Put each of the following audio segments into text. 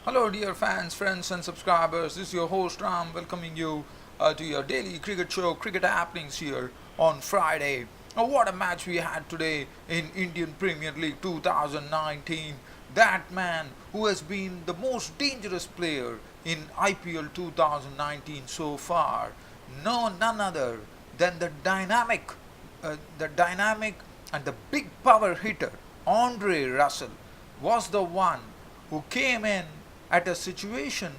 Hello, dear fans, friends, and subscribers. This is your host Ram, welcoming you to your daily cricket show, Cricket Happenings here on Friday. What a match we had today in Indian Premier League 2019. That man who has been the most dangerous player in IPL 2019 so far, none other than the dynamic and the big power hitter Andre Russell was the one who came in at a situation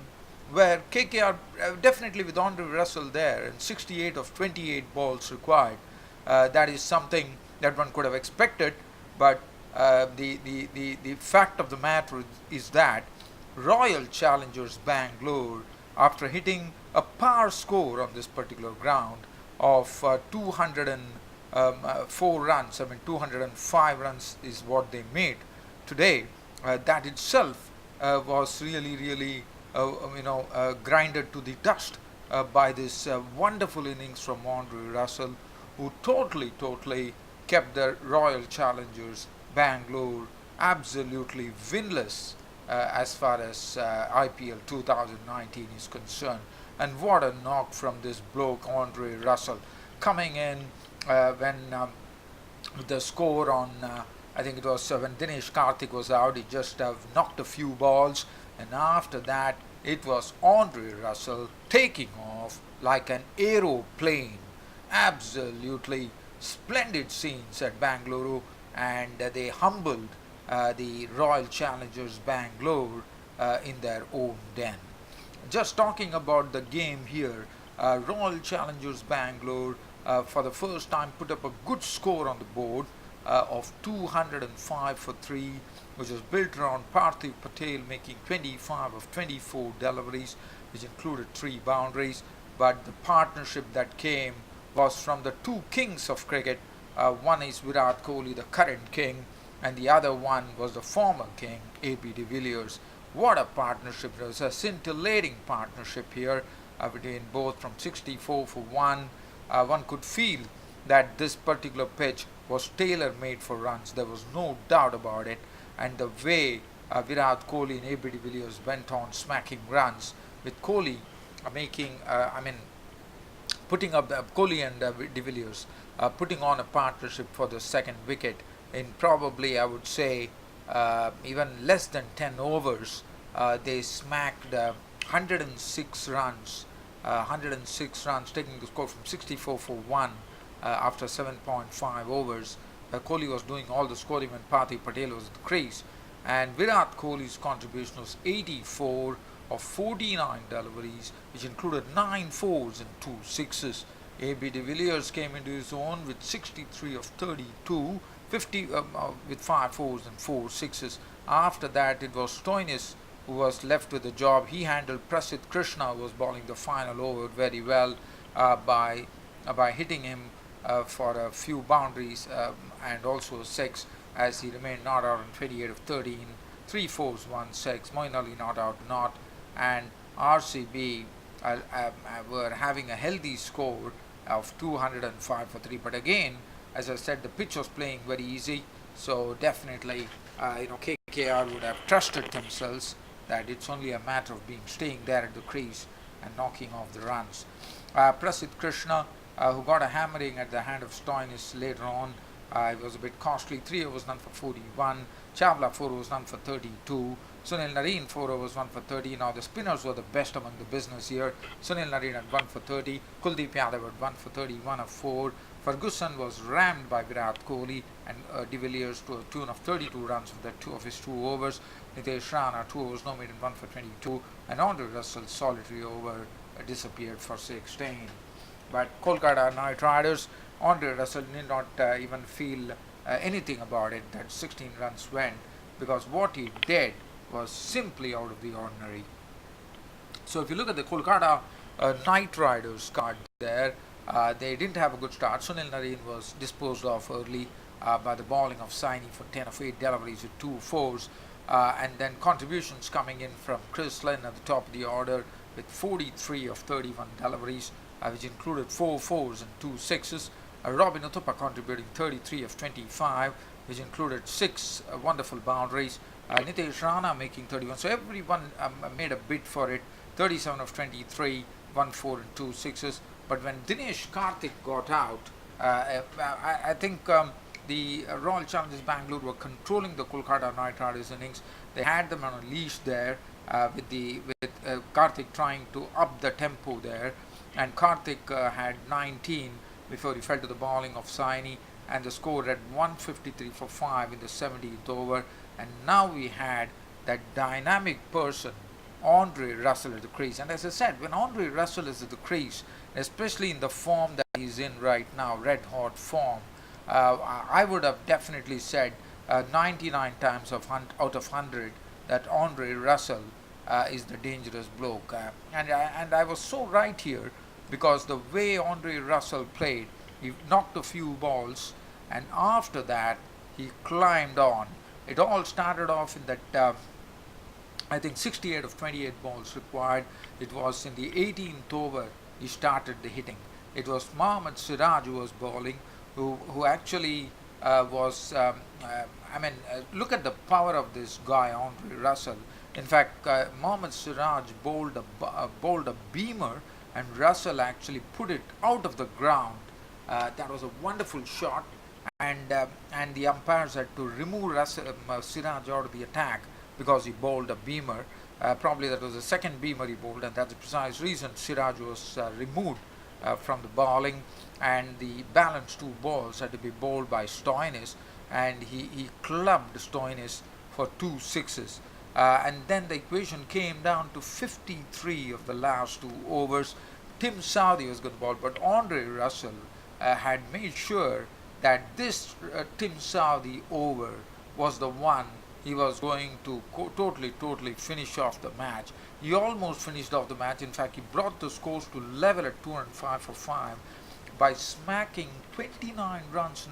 where KKR, definitely with Andre Russell there, and 68 of 28 balls required, that is something that one could have expected. But the fact of the matter is that Royal Challengers Bangalore, after hitting a par score on this particular ground of 204 runs, 205 runs is what they made today, that itself was really grinded to the dust by this wonderful innings from Andre Russell, who totally kept the Royal Challengers Bangalore absolutely winless as far as IPL 2019 is concerned. And what a knock from this bloke Andre Russell, coming in when the score on I think it was when Dinesh Karthik was out. He just knocked a few balls, and after that it was Andre Russell taking off like an aeroplane. Absolutely splendid scenes at Bangalore, and they humbled the Royal Challengers Bangalore in their own den. Just talking about the game here, Royal Challengers Bangalore for the first time put up a good score on the board of 205 for 3, which was built around Parthiv Patel making 25 of 24 deliveries, which included 3 boundaries. But the partnership that came was from the two kings of cricket. One is Virat Kohli, the current king, and the other one was the former king, A.B. de Villiers. What a partnership! There was a scintillating partnership here between both from 64 for 1. One could feel that this particular pitch was tailor made for runs. There was no doubt about it. And the way Virat Kohli and A.B. de Villiers went on smacking runs, with Kohli putting up Kohli and de Villiers putting on a partnership for the second wicket in probably, I would say, even less than 10 overs. They smacked 106 runs, taking the score from 64 for 1 after 7.5 overs. Kohli was doing all the scoring when Parthiv Patel was at the crease, and Virat Kohli's contribution was 84 of 49 deliveries, which included 9 fours and 2 sixes. A.B. de Villiers came into his own with 63 of 32, 50 with 5 fours and 4 sixes. After that, it was Stoinis who was left with the job. He handled Prasidh Krishna, who was bowling the final over very well by hitting him for a few boundaries and also a 6, as he remained not out on 28 of 13, 3 fours, 1 6. Moeen Ali not out, not, and RCB were having a healthy score of 205 for 3. But again, as I said, the pitch was playing very easy, so definitely KKR would have trusted themselves that it's only a matter of staying there at the crease and knocking off the runs. Prasidh Krishna, who got a hammering at the hand of Stoinis later on, it was a bit costly. 3 overs none for 41. Chawla 4 overs none for 32. Sunil Narine 4 overs 1 for 30. Now the spinners were the best among the business here. Sunil Narine at 1 for 30. Kuldeep Yadav at 1 for 31 of 4. Ferguson was rammed by Virat Kohli and de Villiers to a tune of 32 runs from his 2 overs. Nitesh Rana 2 overs no maiden 1 for 22, and Andre Russell's solitary over disappeared for 16. But Kolkata Knight Riders, Andre Russell did not even feel anything about it that 16 runs went, because what he did was simply out of the ordinary. So if you look at the Kolkata Knight Riders card there, they didn't have a good start. Sunil Narine was disposed of early by the bowling of Saini for 10 of 8 deliveries with 2 fours, and then contributions coming in from Chris Lynn at the top of the order with 43 of 31 deliveries, which included 4 fours and 2 sixes. Robin Uthappa contributing 33 of 25, which included 6 wonderful boundaries. Nitesh Rana making 31. So everyone made a bid for it. 37 of 23, 1 4 and 2 sixes. But when Dinesh Karthik got out, I think the Royal Challengers Bangalore were controlling the Kolkata Knight Riders innings. They had them on a leash there, with Karthik trying to up the tempo there, and Karthik had 19 before he fell to the bowling of Saini, and the score at 153 for 5 in the 17th over. And now we had that dynamic person, Andre Russell, at the crease. And as I said, when Andre Russell is at the crease, especially in the form that he's in right now, red hot form, I would have definitely said 99 times out of 100 that Andre Russell is the dangerous bloke. And I was so right here, because the way Andre Russell played, he knocked a few balls, and after that he climbed on. It all started off in that I think 68 of 28 balls required. It was in the 18th over he started the hitting. It was Mohammad Siraj who was bowling, who actually look at the power of this guy, Andre Russell. In fact, Mohammad Siraj bowled a beamer, and Russell actually put it out of the ground. That was a wonderful shot, and the umpires had to remove Siraj out of the attack because he bowled a beamer. Probably that was the second beamer he bowled, and that's the precise reason Siraj was removed from the bowling, and the balance two balls had to be bowled by Stoinis, and he clubbed Stoinis for 2 sixes. And then the equation came down to 53 of the last 2 overs. Tim Southee was good ball, but Andre Russell had made sure that this Tim Southee over was the one he was going to totally finish off the match. He almost finished off the match. In fact, he brought the scores to level at 205 for 5 by smacking 29 runs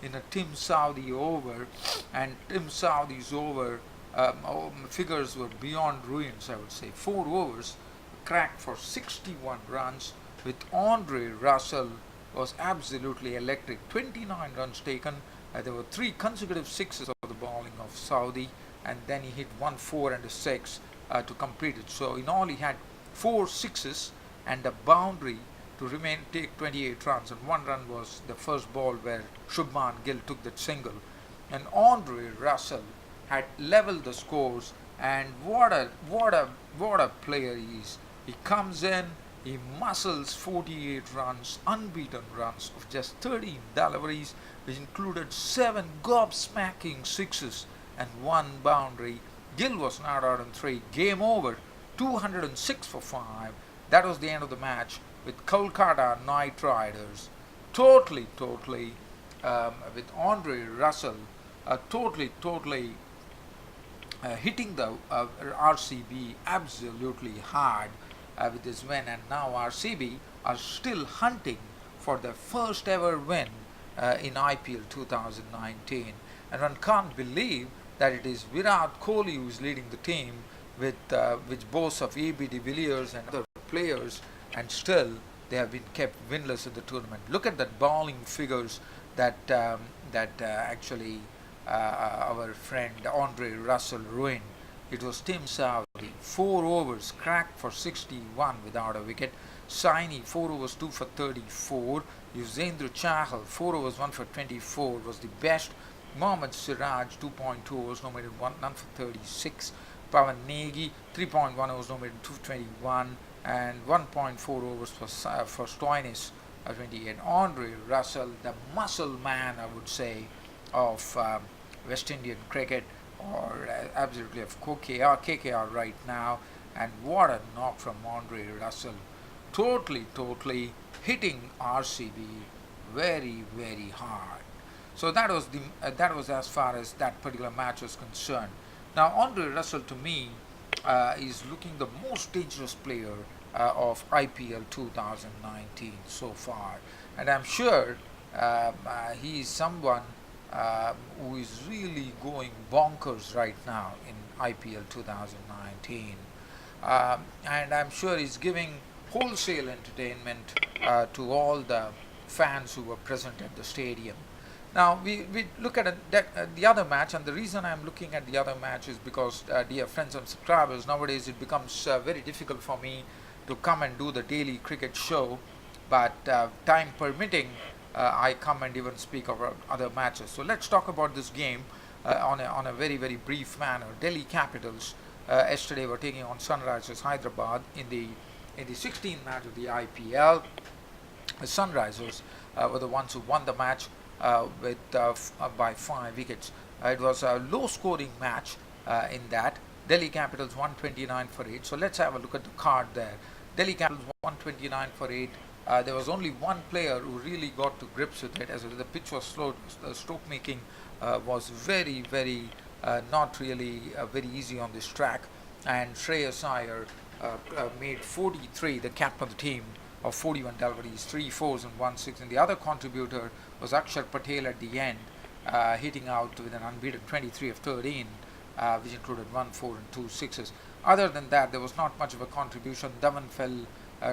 in a Tim Southee over, and Tim Southee's over figures were beyond ruins, I would say. 4 overs cracked for 61 runs, with Andre Russell was absolutely electric. 29 runs taken. There were 3 consecutive sixes of the bowling of Southee, and then he hit 1 4 and a 6 to complete it. So in all he had 4 sixes and a boundary to take 28 runs, and 1 run was the first ball where Shubman Gill took that single. And Andre Russell had leveled the scores, and what a player he is. He comes in, he muscles 48 runs, unbeaten runs of just 13 deliveries, which included 7 gobsmacking sixes and 1 boundary. Gill was not out in 3. Game over, 206 for 5. That was the end of the match, with Kolkata Knight Riders totally with Andre Russell totally hitting the RCB absolutely hard with his win, and now RCB are still hunting for their first ever win in IPL 2019, and one can't believe that it is Virat Kohli who is leading the team, with which boasts of AB de Villiers and other players, and still they have been kept winless in the tournament. Look at that bowling figures that actually our friend Andre Russell ruined. It was Tim Southee, 4 overs cracked for 61 without a wicket. Saini, 4 overs 2 for 34. Yuzvendra Chahal, 4 overs 1 for 24 was the best. Mohammad Siraj, 2.2 overs, no more than none for 36. Pawan Negi, 3.1 overs, no more than 221, and 1.4 overs for Stoinis, 28. Andre Russell, the muscle man, I would say, of West Indian cricket, or absolutely of KKR right now. And what a knock from Andre Russell, totally hitting RCB very hard. So that was as far as that particular match was concerned. Now Andre Russell, to me, is looking the most dangerous player of IPL 2019 so far, and I'm sure he is someone who is really going bonkers right now in IPL 2019, and I'm sure he's giving wholesale entertainment to all the fans who were present at the stadium. Now we look at the other match, and the reason I'm looking at the other match is because, dear friends and subscribers, nowadays it becomes very difficult for me to come and do the daily cricket show, but time permitting, I come and even speak about other matches. So let's talk about this game on a very brief manner. Delhi Capitals yesterday were taking on Sunrisers Hyderabad in the 16th match of the IPL. The Sunrisers were the ones who won the match by 5 wickets. It was a low-scoring match in that. Delhi Capitals 129 for 8. So let's have a look at the card there. Delhi Capitals 129 for 8. There was only one player who really got to grips with it, as the pitch was slow. Stroke making was very not really very easy on this track. And Shreyas Iyer made 43, the captain of the team, of 41 deliveries, 3 fours and 1 6. And the other contributor was Akshar Patel at the end, hitting out with an unbeaten 23 of 13, which included 1 4 and 2 sixes. Other than that, there was not much of a contribution.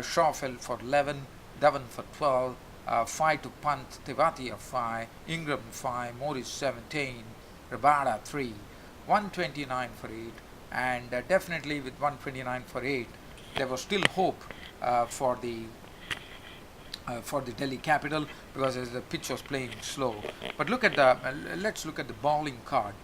Shaw fell for 11, Dhawan for 12, 5 to Pant, Tewatia 5, Ingram 5, Morris 17, Rabada 3, 129 for 8, and definitely with 129 for 8, there was still hope for the Delhi Capital, because as the pitch was playing slow. But let's look at the bowling card.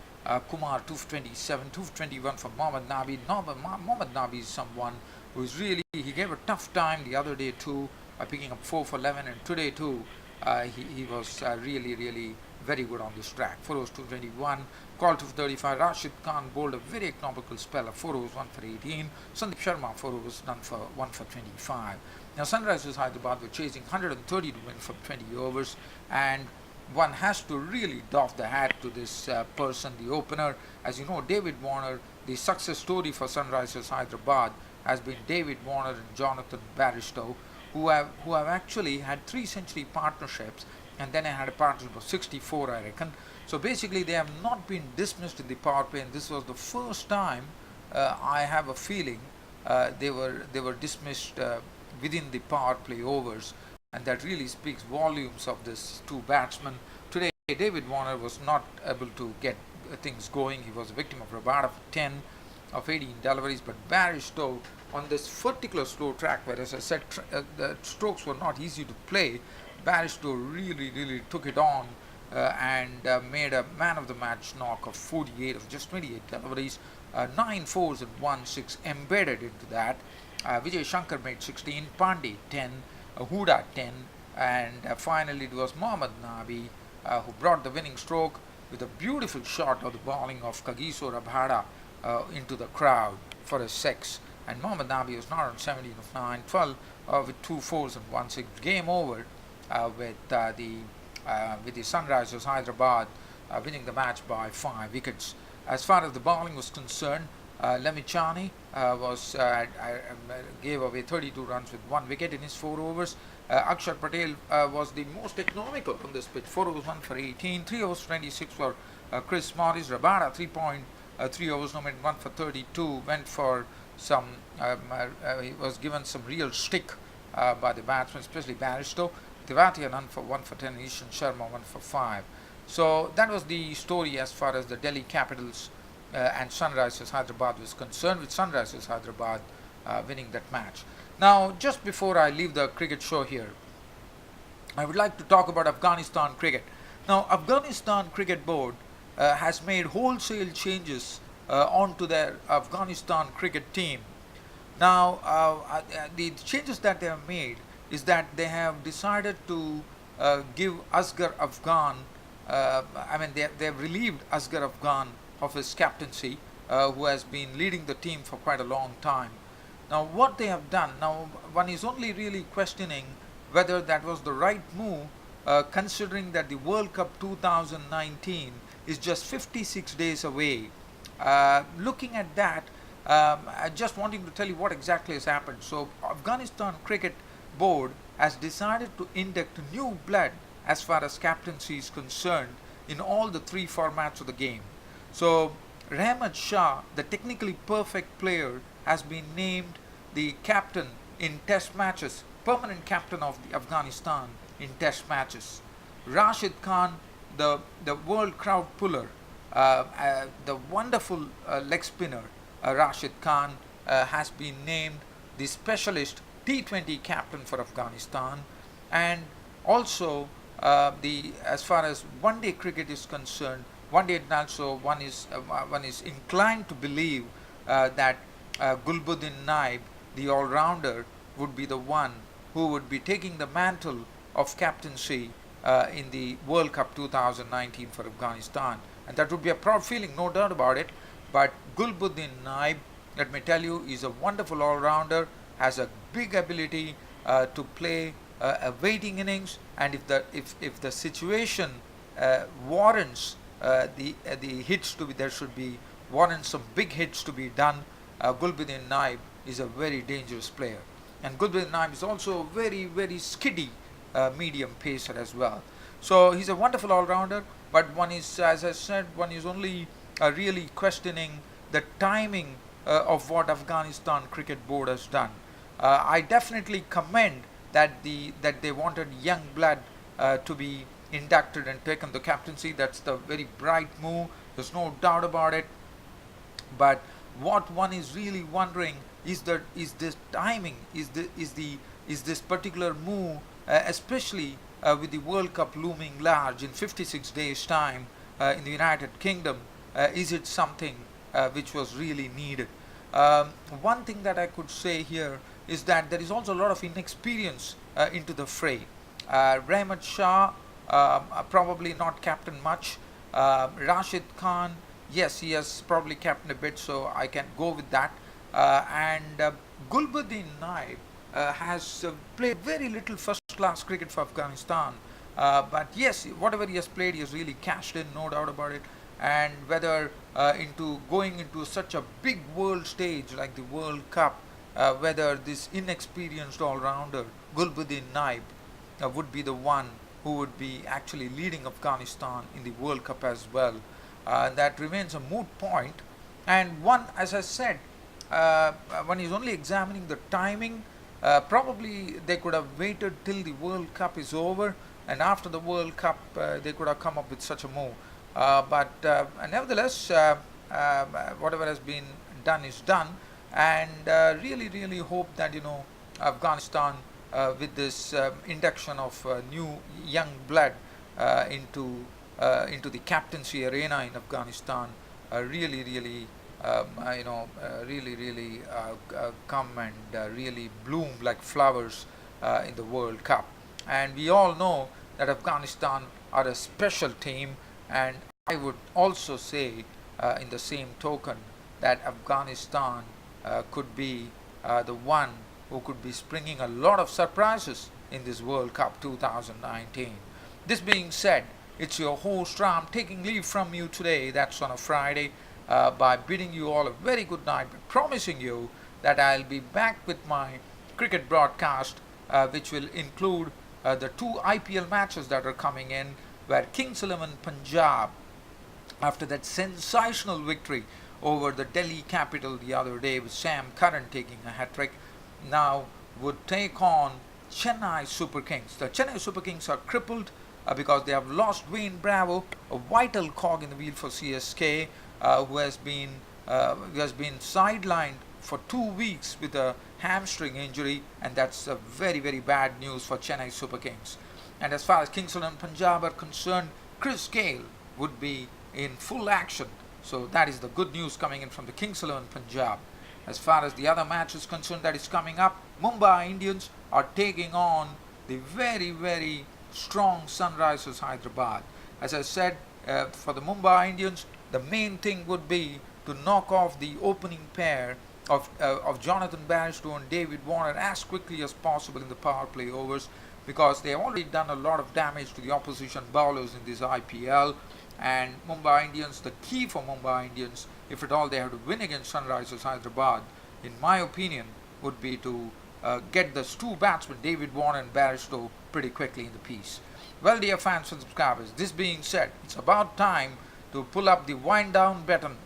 Kumar 227, 221 for Mohammad Nabi. Mohammad Nabi is someone who is really, he gave a tough time the other day too, picking up 4 for 11, and today too he was really very good on this track. 4 overs 221, call to 35. Rashid Khan bowled a very economical spell of 4 overs 1 for 18. Sandeep Sharma 4 overs done for 1 for 25. Now Sunrisers Hyderabad were chasing 130 to win for 20 overs, and one has to really doff the hat to this person, the opener. As you know, David Warner, the success story for Sunrisers Hyderabad has been David Warner and Jonathan Bairstow, who have actually had 3-century partnerships, and then I had a partnership of 64, I reckon. So basically they have not been dismissed in the power play, and this was the first time I have a feeling they were dismissed within the power play overs, and that really speaks volumes of this two batsmen. Today David Warner was not able to get things going. He was a victim of Rabada for 10 of 18 deliveries, but Bairstow on this particular slow track, where, as I said, the strokes were not easy to play, Bairstow really took it on and made a man of the match knock of 48 of just 28 deliveries, 9 fours and 1 6 embedded into that. Vijay Shankar made 16, Pandey 10, Huda 10, and finally it was Mohammad Nabi who brought the winning stroke with a beautiful shot of the bowling of Kagiso Rabhada into the crowd for a 6. And Mohammad Nabi was not on 17 of 9, 12 with 2 fours and 1 6. Game over with the Sunrisers Hyderabad winning the match by 5 wickets. As far as the bowling was concerned, Lemichani gave away 32 runs with 1 wicket in his 4 overs. Akshar Patel was the most economical on this pitch, 4 overs 1 for 18, 3 overs 26 for Chris Morris. Rabada 3 overs, no made 1 for 32, went for some, he was given some real stick by the batsmen, especially Bairstow. Tewatia none for 1 for 10, Ishan Sharma 1 for 5. So that was the story as far as the Delhi Capitals and Sunrisers Hyderabad was concerned, with Sunrisers Hyderabad winning that match. Now, just before I leave the cricket show here, I would like to talk about Afghanistan cricket. Now, Afghanistan Cricket Board has made wholesale changes onto their Afghanistan cricket team. Now, the changes that they have made is that they have decided to give Asghar Afghan, they have relieved Asghar Afghan of his captaincy, who has been leading the team for quite a long time. Now, what they have done, now one is only really questioning whether that was the right move, considering that the World Cup 2019 is just 56 days away. Looking at that, just wanting to tell you what exactly has happened. So, Afghanistan Cricket Board has decided to induct new blood as far as captaincy is concerned in all the 3 formats of the game. So, Rahmat Shah, the technically perfect player, has been named the captain in test matches, permanent captain of the Afghanistan in test matches. Rashid Khan the world crowd puller, the wonderful leg spinner Rashid Khan has been named the specialist T20 captain for Afghanistan, and also the as far as one day cricket is concerned, one day also one is inclined to believe that Gulbuddin Naib, the all-rounder, would be the one who would be taking the mantle of captaincy in the World Cup 2019 for Afghanistan, and that would be a proud feeling, no doubt about it. But Gulbuddin Naib, let me tell you, is a wonderful all-rounder, has a big ability to play a waiting innings, and if the situation warrants the hits to be, there should be warrants some big hits to be done. Gulbuddin Naib is a very dangerous player, and Gulbuddin Naib is also a very skiddy medium pacer as well. So he's a wonderful all-rounder, but one is, as I said, one is only really questioning the timing of what Afghanistan Cricket Board has done. I definitely commend that they wanted young blood to be inducted and taken the captaincy. That's the very bright move. There's no doubt about it. But what one is really wondering is this timing, is this particular move, especially with the World Cup looming large in 56 days' time in the United Kingdom, is it something which was really needed? One thing that I could say here is that there is also a lot of inexperience into the fray. Rahmat Shah, probably not captain much. Rashid Khan, yes, he has probably captained a bit, so I can go with that. And Gulbuddin Naib has played very little first-class cricket for Afghanistan. But yes, whatever he has played, he has really cashed in, no doubt about it. And whether into going into such a big world stage like the World Cup, whether this inexperienced all-rounder Gulbuddin Naib would be the one who would be actually leading Afghanistan in the World Cup as well, that remains a moot point. And one, as I said, one is only examining the timing. Probably they could have waited till the World Cup is over, and after the World Cup they could have come up with such a move. But nevertheless, whatever has been done is done, and really hope that Afghanistan with this induction of new young blood into the captaincy arena in Afghanistan, really come and really bloom like flowers in the World Cup. And we all know that Afghanistan are a special team, and I would also say in the same token that Afghanistan could be the one who could be springing a lot of surprises in this World Cup 2019. This being said, it's your host Ram taking leave from you today, that's on a Friday, by bidding you all a very good night, but promising you that I'll be back with my cricket broadcast, which will include the two IPL matches that are coming in, where Kings 11 Punjab, after that sensational victory over the Delhi Capital the other day with Sam Curran taking a hat-trick, now would take on Chennai Super Kings. The Chennai Super Kings are crippled because they have lost Dwayne Bravo, a vital cog in the wheel for CSK, who has been sidelined for 2 weeks with a hamstring injury, and that's very bad news for Chennai Super Kings. And as far as Kings 11 Punjab are concerned, Chris Gale would be in full action, so that is the good news coming in from the Kings 11 Punjab. As far as the other match is concerned that is coming up, Mumbai Indians are taking on the very strong Sunrisers Hyderabad. As I said, for the Mumbai Indians, the main thing would be to knock off the opening pair of Jonathan Bairstow and David Warner as quickly as possible in the power play overs, because they have already done a lot of damage to the opposition bowlers in this IPL. And Mumbai Indians, the key for Mumbai Indians, if at all they have to win against Sunrisers Hyderabad, in my opinion, would be to get those two batsmen, David Warner and Bairstow, pretty quickly in the piece. Well, dear fans and subscribers, this being said, it's about time to pull up the wind down button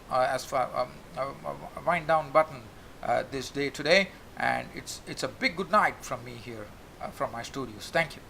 this day today, and it's a big good night from me here from my studios. Thank you.